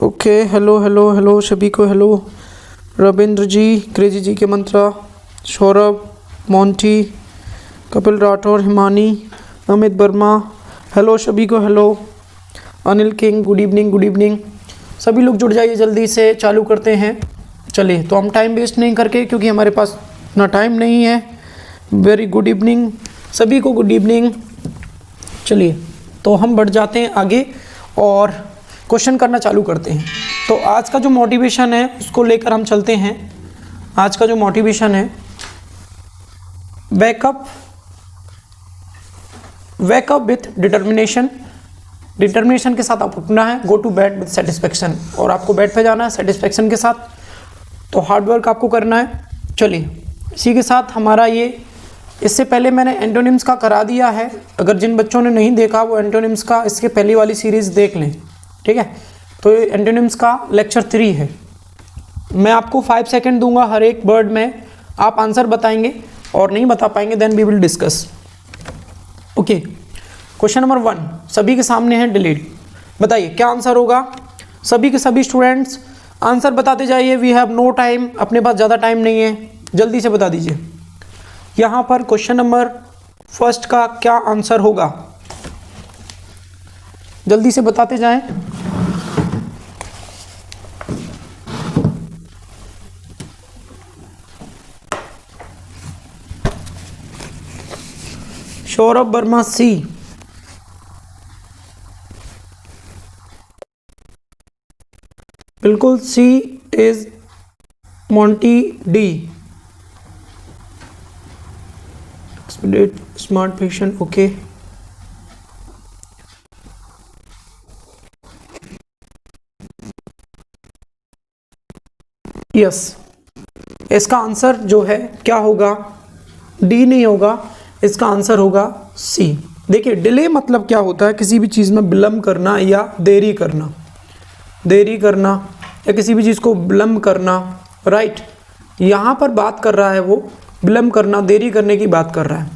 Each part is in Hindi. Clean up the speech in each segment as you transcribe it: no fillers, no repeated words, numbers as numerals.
ओके, हेलो हेलो हेलो सभी को हेलो। रविंद्र जी, क्रेजी जी के मंत्रा, सौरभ, मोंटी, कपिल राठौर, हिमानी, अमित वर्मा, हेलो सभी को hello. Anil king, good evening good evening. सभी लोग जुड़ जाइए, जल्दी से चालू करते हैं। चलिए, तो हम टाइम वेस्ट नहीं करके, क्योंकि हमारे पास इतना टाइम नहीं है। वेरी गुड इवनिंग सभी को, गुड इवनिंग। चलिए, तो हम बढ़ जाते हैं आगे और क्वेश्चन करना चालू करते हैं। तो आज का जो मोटिवेशन है उसको लेकर हम चलते हैं। आज का जो मोटिवेशन है, वेकअप विथ डिटर्मिनेशन। डिटर्मिनेशन के साथ आप उठना है। Go to bed with satisfaction, और आपको बेड पे जाना है सेटिस्फेक्शन के साथ। तो हार्डवर्क आपको करना है। चलिए, इसी के साथ हमारा ये, इससे पहले मैंने एंटोनिम्स का करा दिया है। अगर जिन बच्चों ने नहीं देखा वो एंटोनिम्स का इसके पहली वाली सीरीज़ देख लें, ठीक है। तो ये एंटोनिम्स का लेक्चर 3 है। मैं आपको 5 सेकंड दूंगा, हर एक वर्ड में आप आंसर बताएंगे, और नहीं बता पाएंगे then we will discuss. Okay, question number 1 सभी के सामने है, डिलीट। बताइए क्या आंसर होगा। सभी के सभी स्टूडेंट्स आंसर बताते जाइए। वी हैव नो टाइम, अपने पास ज़्यादा टाइम नहीं है, जल्दी से बता दीजिए। यहाँ पर क्वेश्चन नंबर 1 का क्या आंसर होगा, जल्दी से बताते जाएं। सौरभ वर्मा सी, बिल्कुल C is Monty D. Smart patient, okay. Yes, इसका आंसर जो है क्या होगा, डी नहीं होगा, इसका आंसर होगा सी। देखिए, डिले मतलब क्या होता है, किसी भी चीज़ में विलंब करना या देरी करना, या किसी भी चीज़ को विलंब करना, राइट। यहाँ पर बात कर रहा है वो विलंब करना, देरी करने की बात कर रहा है।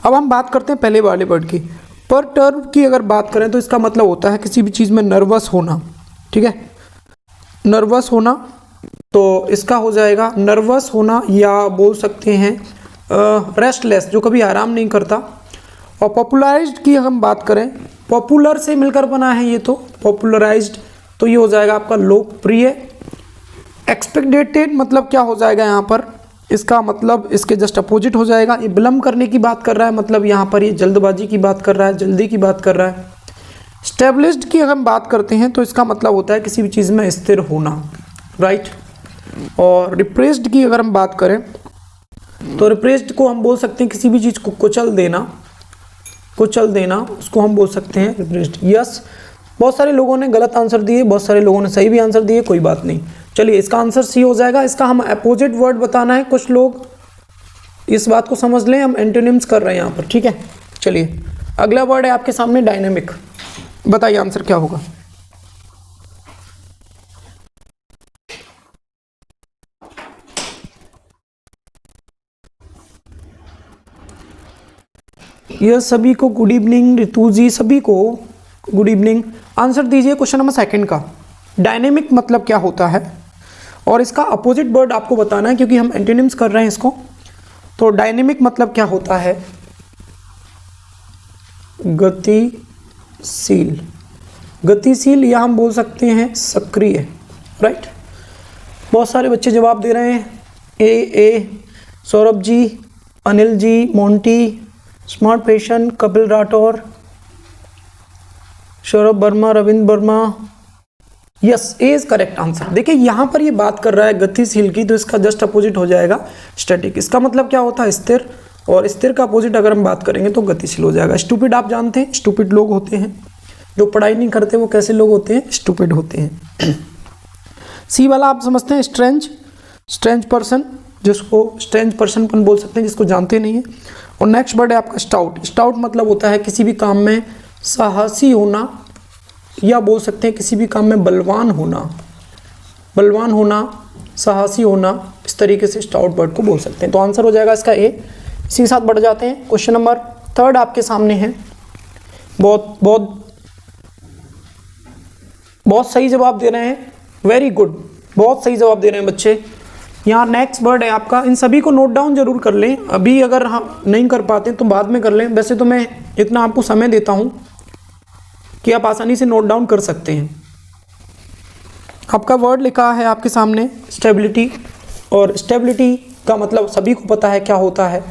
अब हम बात करते हैं पहले वाले वर्ड की। पर टर्म की अगर बात करें तो इसका मतलब होता है किसी भी चीज़ में नर्वस होना, ठीक है। नर्वस होना, तो इसका हो जाएगा नर्वस होना, या बोल सकते हैं रेस्टलेस, जो कभी आराम नहीं करता। और पॉपुलराइज्ड की हम बात करें, पॉपुलर से मिलकर बना है ये, तो पॉपुलराइज्ड, तो ये हो जाएगा आपका लोकप्रिय। एक्सपेक्टेड मतलब क्या हो जाएगा यहाँ पर, इसका मतलब इसके जस्ट अपोजिट हो जाएगा। ये विलंब करने की बात कर रहा है, मतलब यहाँ पर ये जल्दबाजी की बात कर रहा है, जल्दी की बात कर रहा है। स्टेब्लिश्ड की अगर हम बात करते हैं तो इसका मतलब होता है किसी भी चीज़ में स्थिर होना, राइट। और रिप्रेस्ड की अगर हम बात करें तो रिप्रेस्ड को हम बोल सकते हैं किसी भी चीज़ को कुचल देना, उसको हम बोल सकते हैं रिप्रेस्ड। यस, बहुत सारे लोगों ने गलत आंसर दिए, बहुत सारे लोगों ने सही भी आंसर दिए, कोई बात नहीं। चलिए, इसका आंसर सी हो जाएगा। इसका हम अपोजिट वर्ड बताना है, कुछ लोग इस बात को समझ लें, हम एंटोनिम्स कर रहे हैं यहाँ पर, ठीक है। चलिए, अगला वर्ड है आपके सामने डायनेमिक। बताइए आंसर क्या होगा। यह सभी को गुड इवनिंग, ऋतु जी सभी को गुड इवनिंग। आंसर दीजिए क्वेश्चन नंबर 2 का। डायनेमिक मतलब क्या होता है, और इसका अपोजिट वर्ड आपको बताना है, क्योंकि हम एंटोनिम्स कर रहे हैं इसको। तो डायनेमिक मतलब क्या होता है, गतिशील। गतिशील, या हम बोल सकते हैं सक्रिय, राइट। बहुत सारे बच्चे जवाब दे रहे हैं। A Saurabh ji, Anil ji, Monty, smart patient, Kapil Rathore, Saurabh Verma, Ravindra Verma. Yes, A is correct answer. देखिए, यहाँ पर ये बात कर रहा है गतिशील की, तो इसका जस्ट अपोजिट हो जाएगा स्टैटिक। इसका मतलब क्या होता है, स्थिर, और स्थिर का अपोजिट अगर हम बात करेंगे तो गतिशील हो जाएगा। स्टूपिड आप जानते हैं, स्टूपिड लोग होते हैं जो पढ़ाई नहीं करते, वो कैसे लोग होते हैं, स्टूपिड होते हैं। सी वाला आप समझते हैं, स्ट्रेंज पर्सन, जिसको स्ट्रेंज पर्सन अपन बोल सकते हैं, जिसको जानते नहीं है। और नेक्स्ट वर्ड है आपका स्टाउट। स्टाउट मतलब होता है किसी भी काम में साहसी होना, या बोल सकते हैं किसी भी काम में बलवान होना, साहसी होना, इस तरीके से स्टाउट वर्ड को बोल सकते हैं। तो आंसर हो जाएगा इसका ए। इसी के साथ बढ़ जाते हैं। क्वेश्चन नंबर 3 आपके सामने है। बहुत बहुत सही जवाब दे रहे हैं, वेरी गुड, बहुत सही जवाब दे रहे हैं बच्चे। यहाँ नेक्स्ट वर्ड है आपका, इन सभी को नोट डाउन जरूर कर लें, अभी अगर हम नहीं कर पाते तो बाद में कर लें। वैसे तो मैं इतना आपको समय देता हूँ कि आप आसानी से नोट डाउन कर सकते हैं। आपका वर्ड लिखा है आपके सामने स्टेबिलिटी, और स्टेबिलिटी का मतलब सभी को पता है क्या होता है।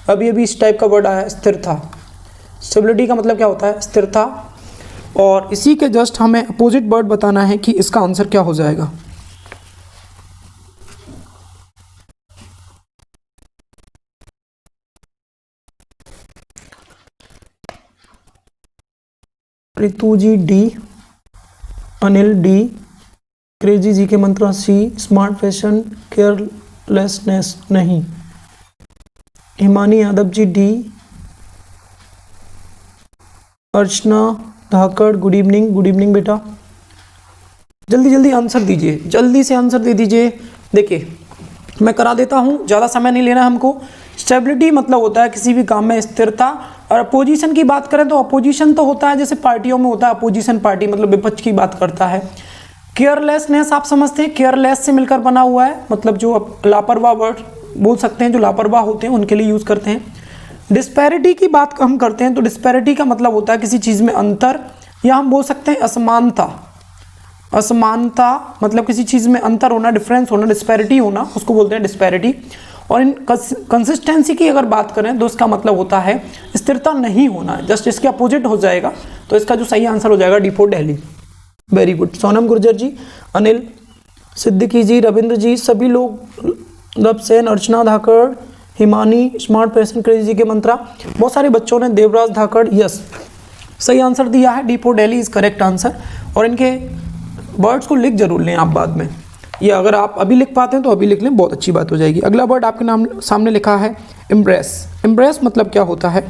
अभी अभी इस टाइप का वर्ड आया है, स्थिरता। स्टेबिलिटी का मतलब क्या होता है? स्थिरता। और इसी के जस्ट हमें अपोजिट वर्ड बताना है कि इसका आंसर क्या हो जाएगा। Ritu ji D, Anil D, crazy ji के Mantra C, smart fashion, carelessness नहीं, Himani Yadav ji D, Archana Dhakad good evening, good evening बेटा। जल्दी जल्दी आंसर दीजिए, जल्दी से आंसर दे दीजिए। देखिए मैं करा देता हूँ, ज़्यादा समय नहीं लेना हमको। स्टेबिलिटी मतलब होता है किसी भी काम में स्थिरता। और अपोजिशन की बात करें तो अपोजिशन तो होता है जैसे पार्टियों में होता है अपोजिशन पार्टी, मतलब विपक्ष की बात करता है। केयरलेसनेस आप समझते हैं, केयरलेस से मिलकर बना हुआ है, मतलब जो लापरवाह वर्ड बोल सकते हैं, जो लापरवाह होते हैं उनके लिए यूज़ करते हैं। डिस्पैरिटी की बात हम करते हैं तो डिस्पैरिटी का मतलब होता है किसी चीज़ में अंतर, या हम बोल सकते हैं असमानता। असमानता मतलब किसी चीज़ में अंतर होना, डिफरेंस होना, डिस्पैरिटी होना, उसको बोलते हैं डिस्पैरिटी। और इन कंसिस्टेंसी की अगर बात करें तो इसका मतलब होता है स्थिरता नहीं होना, जस्ट इसके अपोजिट हो जाएगा। तो इसका जो सही आंसर हो जाएगा D4 Delhi. Very good. Sonam Gurjar ji, Anil, Siddiqui ji, Ravindra ji, सभी लोग, Lavsen, Archana Dhakad, Himani, smart fashion, crazy के मंत्रा, बहुत सारे बच्चों ने, देवराज धाकड़, यस सही आंसर दिया है। D4 Delhi is correct answer. और इनके वर्ड्स को लिख जरूर लें आप बाद में, या अगर आप अभी लिख पाते हैं तो अभी लिख लें, बहुत अच्छी बात हो जाएगी। अगला वर्ड आपके नाम सामने लिखा है एम्ब्रेस। एम्ब्रेस मतलब क्या होता है?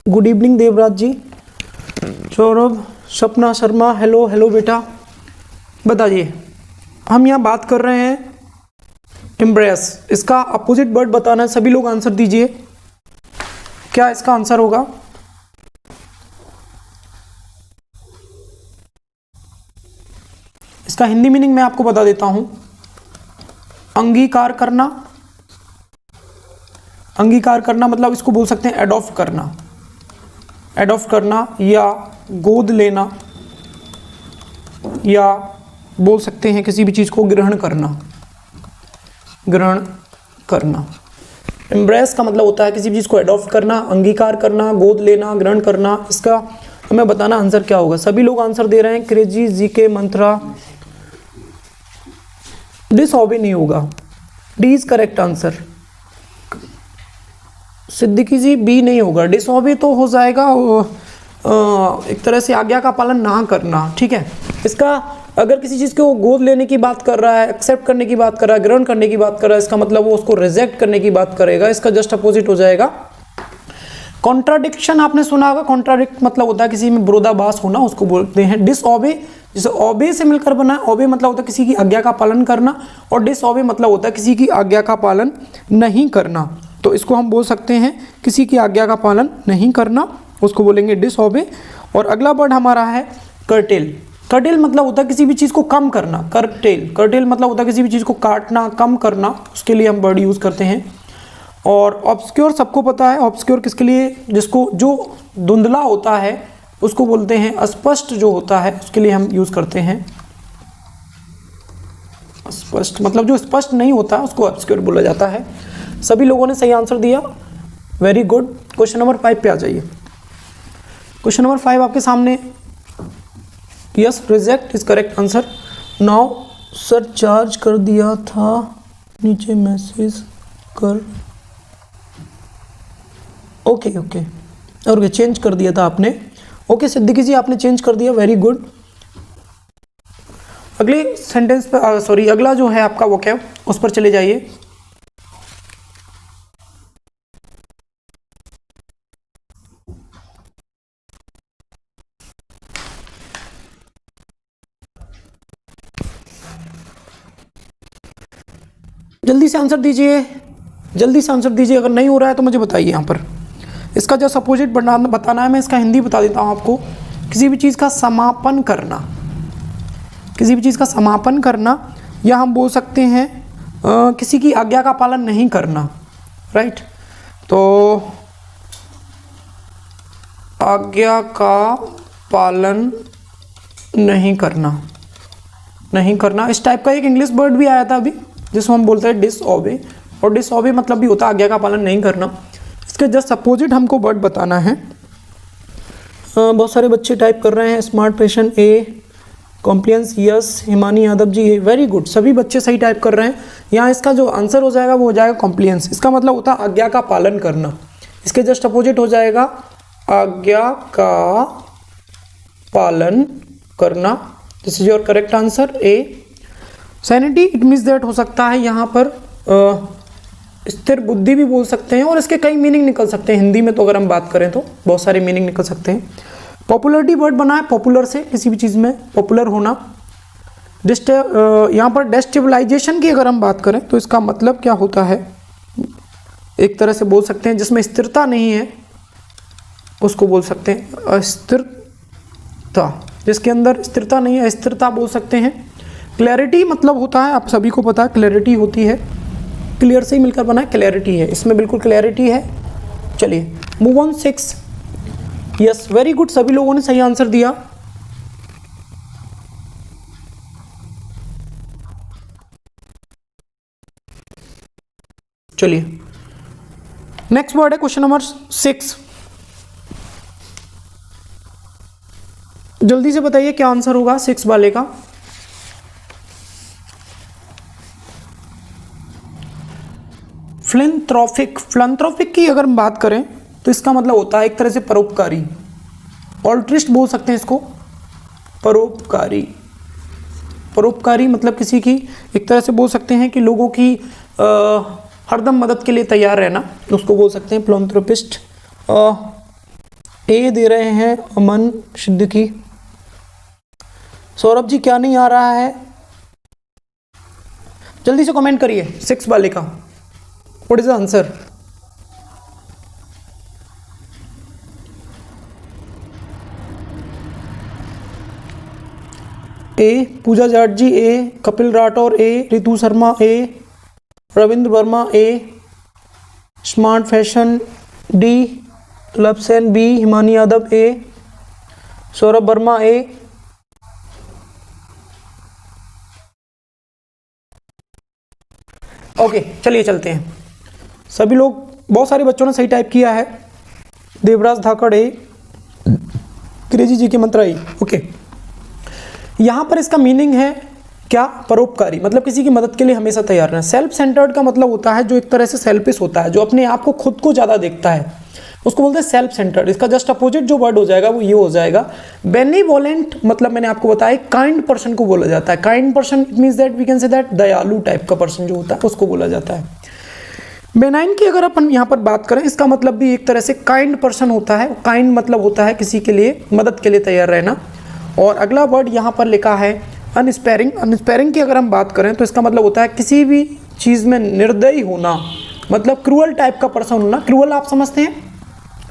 गुड इवनिंग देवराज जी, सौरभ, सपना शर्मा, हेलो हेलो बेटा। बताइए, हम यहाँ बात कर रहे हैं एम्ब्रेस, इसका अपोजिट वर्ड बताना है। सभी लोग आंसर दीजिए, क्या इसका आंसर होगा? इसका हिंदी मीनिंग मैं आपको बता देता हूं, अंगीकार करना। अंगीकार करना मतलब इसको बोल सकते हैं एडॉप्ट करना, एडॉप्ट करना, या गोद लेना, या बोल सकते हैं किसी भी चीज़ को ग्रहण करना, ग्रहण करना। एम्ब्रेस का मतलब होता है किसी भी चीज़ को एडॉप्ट करना, अंगीकार करना, गोद लेना, ग्रहण करना। इसका हमें बताना आंसर क्या होगा। सभी लोग आंसर दे रहे हैं, क्रेजी जी के मंत्रा, डिसऑबे नहीं होगा, D is correct answer. Siddiqui ji B नहीं होगा, डिसऑबे तो हो जाएगा एक तरह से आज्ञा का पालन ना करना, ठीक है। इसका अगर किसी चीज़ को गोद लेने की बात कर रहा है, एक्सेप्ट करने की बात कर रहा है, ग्रहण करने की बात कर रहा है, इसका मतलब वो उसको रिजेक्ट करने की बात करेगा। इसका जस्ट अपोजिट हो जाएगा कॉन्ट्राडिक्शन। आपने सुना होगा, कॉन्ट्राडिक्ट मतलब होता है किसी में विरोधाभास होना, उसको बोलते हैं डिसऑबे। जैसे ऑबे से मिलकर बना है, ऑबे मतलब होता है किसी की आज्ञा का पालन करना, और डिसऑबे मतलब होता है किसी की आज्ञा का पालन नहीं करना। तो इसको हम बोल सकते हैं किसी की आज्ञा का पालन नहीं करना, उसको बोलेंगे डिसऑबे। और अगला वर्ड हमारा है कर्टेल। कर्टेल मतलब होता है किसी भी चीज़ को कम करना, कर्टेल। कर्टेल मतलब होता है किसी भी चीज़ को काटना, कम करना, उसके लिए हम वर्ड यूज़ करते हैं। और ऑब्सक्योर सबको पता है, ऑब्सक्योर किसके लिए? जिसको जो धुंधला होता है उसको बोलते हैं, अस्पष्ट जो होता है उसके लिए हम यूज़ करते हैं स्पष्ट, मतलब जो स्पष्ट नहीं होता उसको ऑब्सक्योर बोला जाता है। सभी लोगों ने सही आंसर दिया, वेरी गुड। क्वेश्चन नंबर 5 पे आ जाइए। क्वेश्चन नंबर 5 आपके सामने, yes reject is correct answer. Now sir charge कर दिया था, नीचे मैसेज कर, ओके ओके, और चेंज कर दिया था आपने, ओके सिद्दीकी जी आपने चेंज कर दिया, वेरी गुड। अगले सेंटेंस पे सॉरी अगला जो है आपका वोकैब, उस पर चले जाइए। जल्दी से आंसर दीजिए, जल्दी से आंसर दीजिए। अगर नहीं हो रहा है तो मुझे बताइए। यहाँ पर इसका जो अपोजिट बताना है, मैं इसका हिंदी बता देता हूँ आपको। किसी भी चीज़ का समापन करना, किसी भी चीज़ का समापन करना, या हम बोल सकते हैं किसी की आज्ञा का पालन नहीं करना, राइट। तो आज्ञा का पालन नहीं करना, नहीं करना, इस टाइप का एक इंग्लिश वर्ड भी आया था अभी जिसको हम बोलते हैं डिसओबे, और डिसओबे मतलब भी होता है आज्ञा का पालन नहीं करना। इसके जस्ट अपोजिट हमको वर्ड बताना है। बहुत सारे बच्चे टाइप कर रहे हैं। स्मार्ट पेशेंट ए, कॉम्प्लियंस यस, हिमानी यादव जी ए, वेरी गुड, सभी बच्चे सही टाइप कर रहे हैं। यहाँ इसका जो आंसर हो जाएगा वो हो जाएगा कॉम्प्लियंस। इसका मतलब होता है आज्ञा का पालन करना। इसके जस्ट अपोजिट हो जाएगा आज्ञा का पालन करना। This is your correct answer A. Sanity, it means that हो सकता है यहाँ पर स्थिर बुद्धि भी बोल सकते हैं, और इसके कई मीनिंग निकल सकते हैं। हिंदी में तो अगर हम बात करें तो बहुत सारे मीनिंग निकल सकते हैं। पॉपुलरिटी वर्ड बना है, पॉपुलर से, किसी भी चीज़ में पॉपुलर होना। यहाँ पर डेस्टेबलाइजेशन की अगर हम बात करें तो इसका मतलब क्या होता है, एक तरह से बोल सकते हैं जिसमें स्थिरता नहीं है उसको बोल सकते हैं अस्थिरता, जिसके अंदर स्थिरता नहीं है अस्थिरता बोल सकते हैं। क्लैरिटी मतलब होता है, आप सभी को पता है क्लैरिटी होती है, क्लियर से ही मिलकर बना है, क्लैरिटी है, इसमें बिल्कुल क्लैरिटी है। चलिए move on 6। Yes, very good, सभी लोगों ने सही आंसर दिया। चलिए नेक्स्ट वर्ड है क्वेश्चन नंबर 6। जल्दी से बताइए क्या आंसर होगा 6 वाले का। फिलैंथ्रोपिक, फिलैंथ्रोपिक की अगर हम बात करें तो इसका मतलब होता है एक तरह से परोपकारी, ऑल्ट्रिस्ट बोल सकते हैं इसको, परोपकारी। परोपकारी मतलब किसी की एक तरह से बोल सकते हैं कि लोगों की हरदम मदद के लिए तैयार रहना, उसको बोल सकते हैं फिलैंथ्रोपिस्ट। ए दे रहे हैं अमन सिद्दीकी। सौरभ जी क्या नहीं आ रहा है, जल्दी से कमेंट करिए 6 वाले का what is the answer. A Pooja Jat ji A, Kapil Rathore A, Ritu Sharma A, Ravindra Verma A, smart fashion D, Lavsen B, Himani Yadav A, Saurabh Verma A. Okay चलिए चलते हैं। सभी लोग, बहुत सारे बच्चों ने सही टाइप किया है। देवराज धाकड़ ए, क्रेजी जी के मंत्रा ए। ओके, यहाँ पर इसका मीनिंग है क्या, परोपकारी मतलब किसी की मदद के लिए हमेशा तैयार रहना। सेल्फ सेंटर्ड का मतलब होता है जो एक तरह से सेल्फिश होता है, जो अपने आप को खुद को ज़्यादा देखता है, उसको बोलते हैं सेल्फ सेंटर्ड। इसका जस्ट अपोजिट जो वर्ड हो जाएगा वो ये हो जाएगा बेनिवोलेंट, मतलब मैंने आपको बताया काइंड पर्सन को बोला जाता है। Kind person it means that we can say that दयालु टाइप का पर्सन जो होता है उसको बोला जाता है। बेनाइन की अगर अपन यहाँ पर बात करें, इसका मतलब भी एक तरह से काइंड पर्सन होता है। काइंड मतलब होता है किसी के लिए मदद के लिए तैयार रहना। और अगला वर्ड यहाँ पर लिखा है अनस्पेयरिंग। अनस्पेयरिंग की अगर हम बात करें तो इसका मतलब होता है किसी भी चीज़ में निर्दयी होना, मतलब क्रूअल टाइप का पर्सन होना। क्रूअल आप समझते हैं,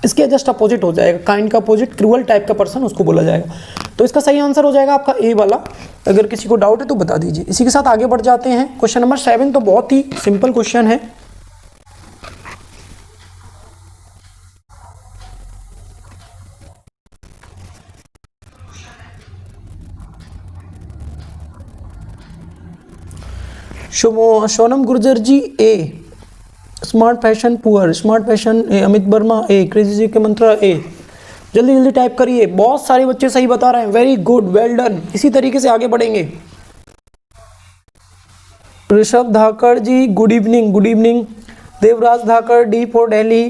इसके जस्ट अपोजिट हो जाएगा, काइंड का अपोजिट क्रूअल टाइप का पर्सन उसको बोला जाएगा। तो इसका सही आंसर हो जाएगा आपका ए वाला। अगर किसी को डाउट है तो बता दीजिए। इसी के साथ आगे बढ़ जाते हैं। क्वेश्चन नंबर 7 तो बहुत ही सिंपल क्वेश्चन है। Sonam Gurjar ji A, smart fashion poor, smart fashion A, Amit Verma A, crazy ji के मंत्रा ए। जल्दी जल्दी टाइप करिए, बहुत सारे बच्चे सही बता रहे हैं, वेरी गुड, वेल डन। इसी तरीके से आगे बढ़ेंगे। Rishabh Dhakad ji good evening, good evening. Devraj Dhakad D for Delhi,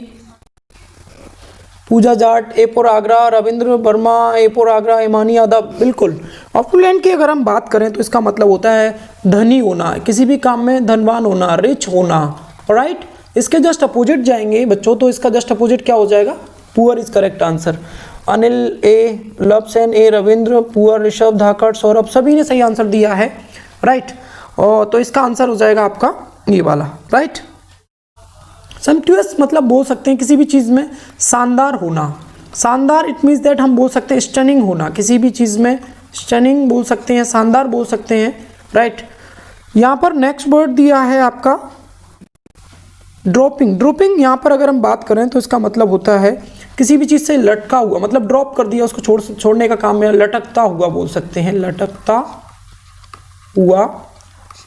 Pooja Jat A for Agra, Ravindra Verma A for Agra, Himani Yadav बिल्कुल। ऑपुलेंट की अगर हम बात करें तो इसका मतलब होता है धनी होना, किसी भी काम में धनवान होना, रिच होना, राइट। इसके जस्ट अपोजिट जाएंगे बच्चों, तो इसका जस्ट अपोजिट क्या हो जाएगा, poor is correct answer. Anil A, Lavsen A, Ravindra, poor, Rishabh Dhakad, Saurabh, सभी ने सही आंसर दिया है, राइट। और तो इसका आंसर हो जाएगा आपका ये वाला, राइट। सम्पटुअस मतलब बोल सकते हैं किसी भी चीज़ में शानदार होना। शानदार इट मीन्स दैट हम बोल सकते हैं स्टनिंग होना, किसी भी चीज़ में स्टनिंग बोल सकते हैं, शानदार बोल सकते हैं, राइट। यहाँ पर नेक्स्ट वर्ड दिया है आपका ड्रॉपिंग। ड्रॉपिंग यहाँ पर अगर हम बात करें तो इसका मतलब होता है किसी भी चीज़ से लटका हुआ, मतलब ड्रॉप कर दिया उसको, छोड़ने का काम में, लटकता हुआ बोल सकते हैं, लटकता हुआ।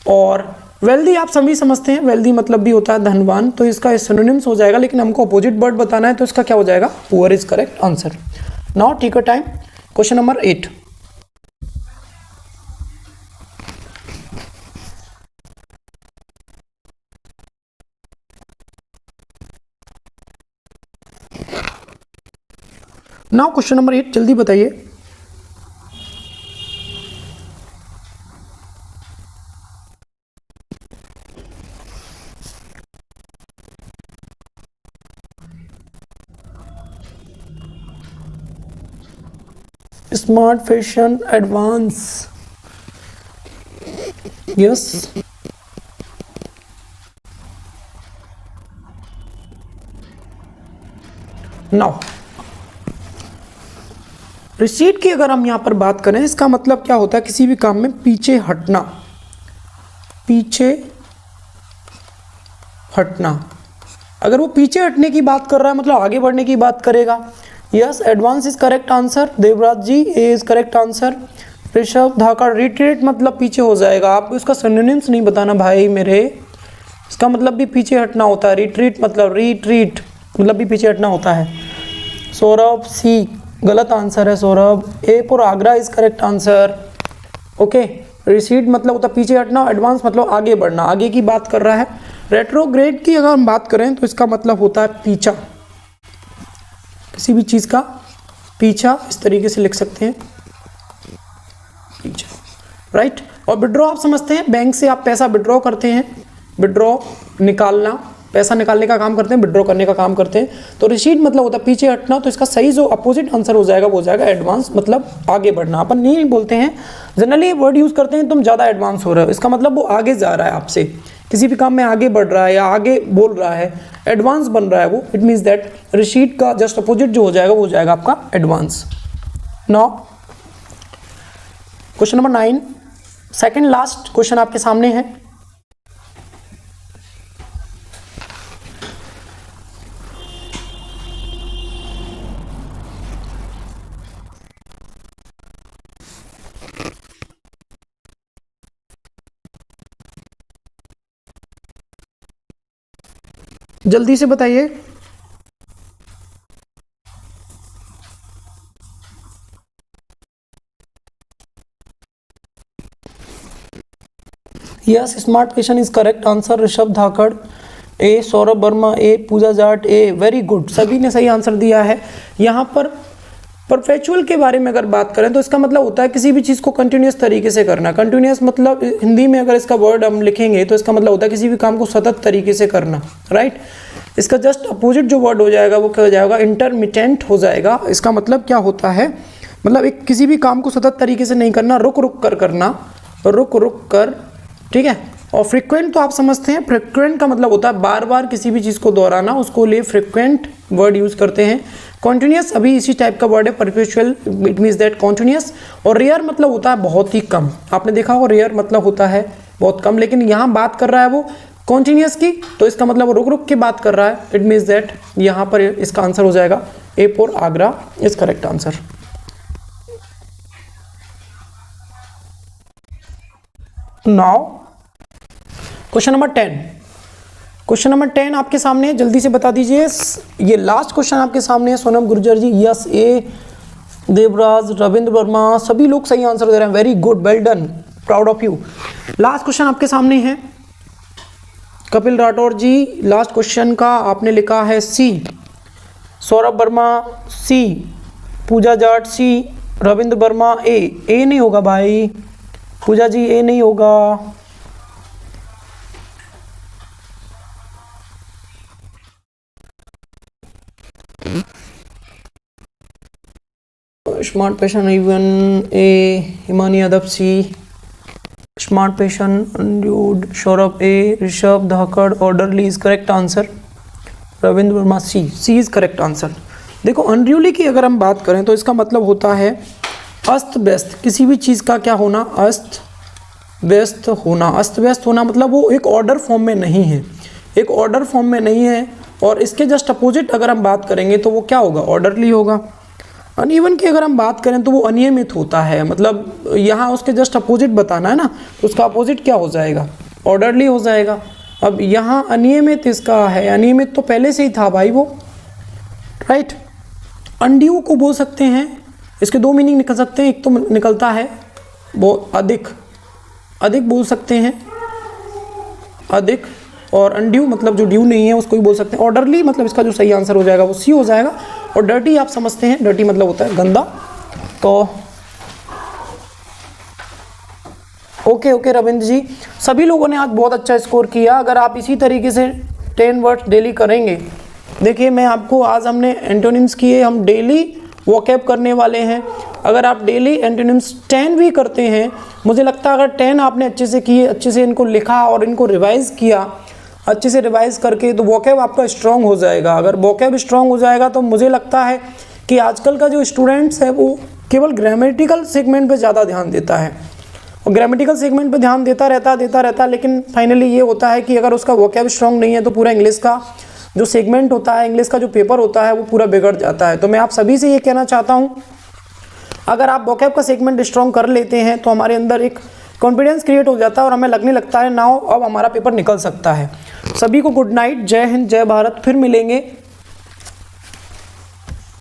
और वेल्दी आप सभी समझते हैं, वेल्दी मतलब भी होता है धनवान, तो इसका सिनोनिम्स हो जाएगा, लेकिन हमको अपोजिट वर्ड बताना है तो इसका क्या हो जाएगा, poor is correct answer. Now take your time, question number 8। Now question number 8 जल्दी बताइए। Smart fashion advance, yes. Now recede की अगर हम यहां पर बात करें, इसका मतलब क्या होता है, किसी भी काम में पीछे हटना, पीछे हटना। अगर वो पीछे हटने की बात कर रहा है मतलब आगे बढ़ने की बात करेगा। Yes, advance is correct answer. Devraj ji, A is correct answer. Rishabh Dhakad, retreat मतलब पीछे हो जाएगा। आपको इसका सिनोनिम्स नहीं बताना भाई मेरे, इसका मतलब भी पीछे हटना होता है। रिट्रीट मतलब भी पीछे हटना होता है। सौरभ, सी गलत आंसर है सौरभ। ए for Agra is correct answer. Okay, recede मतलब होता है पीछे हटना, एडवांस मतलब आगे बढ़ना, आगे की बात कर रहा है। रेट्रोग्रेड की अगर हम बात करें तो इसका मतलब होता है पीछा, किसी भी चीज़ का पीछा, इस तरीके से लिख सकते हैं, पीछा, राइट। और विड्रॉ आप समझते हैं, बैंक से आप पैसा विड्रॉ करते हैं, विड्रॉ निकालना, पैसा निकालने का काम करते हैं, विड्रॉ करने का काम करते हैं। तो रिसीड मतलब होता है पीछे हटना, तो इसका सही जो अपोजिट आंसर हो जाएगा वो हो जाएगा एडवांस, मतलब आगे बढ़ना। अपन नहीं बोलते हैं, जनरली वर्ड यूज करते हैं तुम ज़्यादा एडवांस हो रहे हो, इसका मतलब वो आगे जा रहा है आपसे, किसी भी काम में आगे बढ़ रहा है या आगे बोल रहा है, एडवांस बन रहा है वो। इट मीन्स दैट रिसीड का जस्ट अपोजिट जो हो जाएगा वो हो जाएगा आपका advance. Now question number 9, second last question आपके सामने है। जल्दी से बताइए। Yes, smart fashion is correct answer. Rishabh Dhakad, A. Saurabh Verma, A. Pooja Jat, A. Very good, सभी ने सही आंसर दिया है। यहाँ पर परपेचुअल के बारे में अगर बात करें तो इसका मतलब होता है किसी भी चीज़ को कंटिन्यूस तरीके से करना। कंटिन्यूस मतलब हिंदी में अगर इसका वर्ड हम लिखेंगे तो इसका मतलब होता है किसी भी काम को सतत तरीके से करना, राइट। इसका जस्ट अपोजिट जो वर्ड हो जाएगा वो क्या हो जाएगा, इंटरमिटेंट हो जाएगा। इसका मतलब क्या होता है, मतलब एक किसी भी काम को सतत तरीके से नहीं करना, रुक रुक कर करना, रुक रुक कर, ठीक है। और फ्रिक्वेंट तो आप समझते हैं, फ्रिक्वेंट का मतलब होता है बार बार किसी भी चीज़ को दोहराना, उसको लिए फ्रिक्वेंट वर्ड यूज करते हैं। कॉन्टिन्यूस अभी इसी टाइप का वर्ड है, perpetual it means that continuous. और रेयर मतलब होता है बहुत ही कम, आपने देखा होगा रेयर मतलब होता है बहुत कम, लेकिन यहाँ बात कर रहा है वो कॉन्टिन्यूस की, तो इसका मतलब वो रुक रुक के बात कर रहा है। इट मीन्स दैट यहाँ पर इसका आंसर हो जाएगा ए for Agra is correct answer. Now question number 10, question number 10 आपके सामने है, जल्दी से बता दीजिए। ये लास्ट क्वेश्चन आपके सामने है। सोनम गुर्जर जी, यस। ए। देवराज, रविंद्र वर्मा, सभी लोग सही आंसर दे रहे हैं, very good, well done, proud of you. Last question आपके सामने है। कपिल राठौर जी, लास्ट क्वेश्चन का आपने लिखा है सी। सौरभ वर्मा, सी। पूजा जाट, सी। रविंद्र वर्मा, ए। ए नहीं होगा भाई, पूजा जी ए नहीं होगा। Smart fashion even, A. Himani Yadav, C. Smart patient, अनड्यूड, Saurabh A, Rishabh, Dhakad, orderly is correct answer, Ravindra Verma C is correct answer. देखो अनड्यूली की अगर हम बात करें तो इसका मतलब होता है अस्त व्यस्त, किसी भी चीज़ का क्या होना, अस्त व्यस्त होना। अस्त व्यस्त होना मतलब वो एक ऑर्डर फॉर्म में नहीं है, एक ऑर्डर फॉर्म में नहीं है। और इसके जस्ट अपोजिट अगर हम बात करेंगे तो वो क्या होगा, ऑर्डरली होगा। अनइवन की अगर हम बात करें तो वो अनियमित होता है, मतलब यहाँ उसके जस्ट अपोजिट बताना है ना, तो उसका अपोजिट क्या हो जाएगा, ऑर्डरली हो जाएगा। अब यहाँ अनियमित इसका है, अनियमित तो पहले से ही था भाई वो, राइट। अनड्यू को बोल सकते हैं, इसके दो मीनिंग निकल सकते हैं, एक तो निकलता है वो अधिक, अधिक बोल सकते हैं, अधिक, और अनड्यू मतलब जो ड्यू नहीं है उसको ही बोल सकते हैं। ऑर्डरली मतलब इसका जो सही आंसर हो जाएगा वो सी हो जाएगा। और डर्टी आप समझते हैं, डर्टी मतलब होता है गंदा। तो ओके रविंद्र जी, सभी लोगों ने आज बहुत अच्छा स्कोर किया। अगर आप इसी तरीके से 10 वर्ड्स डेली करेंगे, देखिए मैं आपको, आज हमने एंटोनिम्स किए, हम डेली वोकैब करने वाले हैं। अगर आप डेली एंटोनिम्स 10 भी करते हैं, मुझे लगता है अगर 10 आपने अच्छे से किए, अच्छे से इनको लिखा और इनको रिवाइज किया, अच्छे से रिवाइज करके, तो वोकैब आपका स्ट्रांग हो जाएगा। अगर वोकैब स्ट्रांग हो जाएगा तो मुझे लगता है कि आजकल का जो स्टूडेंट्स है वो केवल ग्रामेटिकल सेगमेंट पे ज़्यादा ध्यान देता है, और ग्रामेटिकल सेगमेंट पे ध्यान देता रहता, लेकिन फाइनली ये होता है कि अगर उसका वोकैब स्ट्रांग नहीं है तो पूरा इंग्लिश का जो सेगमेंट होता है, इंग्लिश का जो पेपर होता है वो पूरा बिगड़ जाता है। तो मैं आप सभी से ये कहना चाहता हूँ, अगर आप वोकैब का सेगमेंट स्ट्रांग कर लेते हैं तो हमारे अंदर एक कॉन्फिडेंस क्रिएट हो जाता है और हमें लगने लगता है नाउ अब हमारा पेपर निकल सकता है। सभी को गुड नाइट, जय हिंद, जय भारत। फिर मिलेंगे